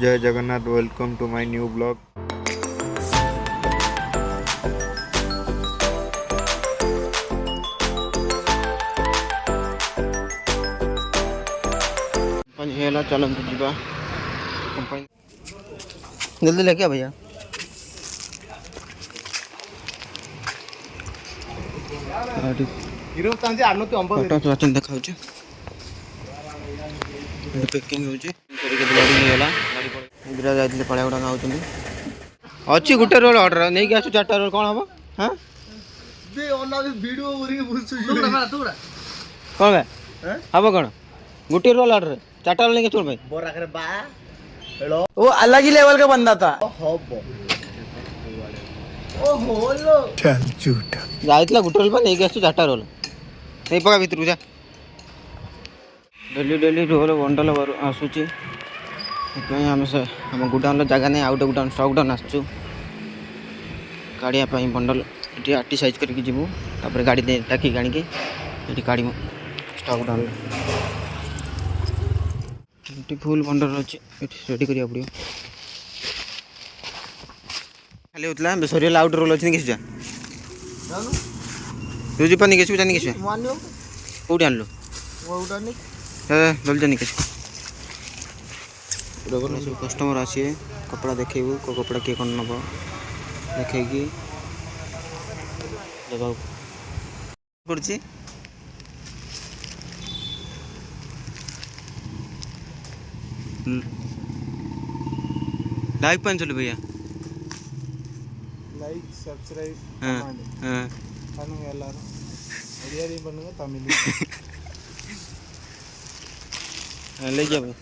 जय Jagannath, welcome to my new blog. चलते जीवा जल्दी लेके भैया। देखा पैकिंग पड़ा गुड़ा खाऊँ अच्छी गोटे रोल अर्डर नहीं आसु 4टा रोल कौन हम हाँ कौन हम कौन गोटे रोल अर्डर 4टा रोल नहीं छोड़ भाई वो अलग ही लेवल का बंदा था। जाइला गोटे रोल नहीं आसु 4टा रोल नहीं पका भीतर जा डेली डेली रोल बंडल आसूची आम गुडाउन जगह नहीं आउट गुडाउन स्टक गुडाउन आसचु काढ़िया बंडल ये आटी साइज करके जीवु तापर गाड़ी डाकी आनिकी ये काढ़ स्टक गुडाउन फुल बंडल अच्छी रेडी करा पड़ो खाली होता सरीगला आउट रोल अच्छी किसी तुझी पानी किसी जानी किसी कौटी आनलु जल्दी जानी किसी सब कस्टमर आसिए कपड़ा देखू को कपड़ा किए कौन नब देखे पड़ी लाइक पान चलो भैया लाइक सब्सक्राइब तमिल ले जा भाई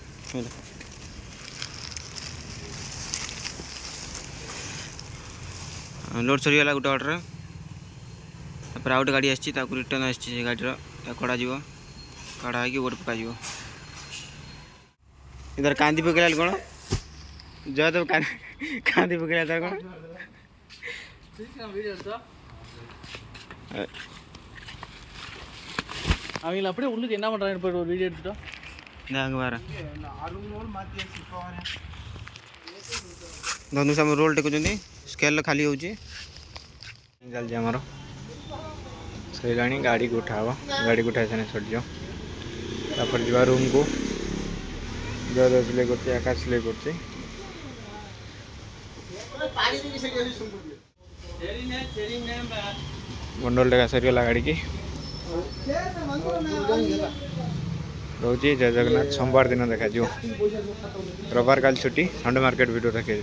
लोड सरीगला गोटे अर्डर तापर आउट गाड़ी आसी रिटर्न आसी गाड़ी कड़ा जीव कड़ा हो गोटे पका इधर कांदी पकड़ा कौन जय तो कांदी पकड़ा तार कौन அவங்க அப்படியே உள்ளுக்கு என்ன பண்றாங்க போய் ஒரு வீடியோ எடுத்துட்டோம் நாங்க வர दोनों साम रोल टेकुचंदी स्केल खाली होची जल्दी हमरो सैलाणी गाड़ी को उठावा गाड़ी को उठाए सने छोड़ दियो तापर जीवा रूम को जद ले करते आकाश ले करते बंडल टेका सरीगला गाड़ी की रोजी जय जगन्नाथ सोमवार दिन देखा रविवार काल छुट्टी संडे मार्केट वीडियो रखे।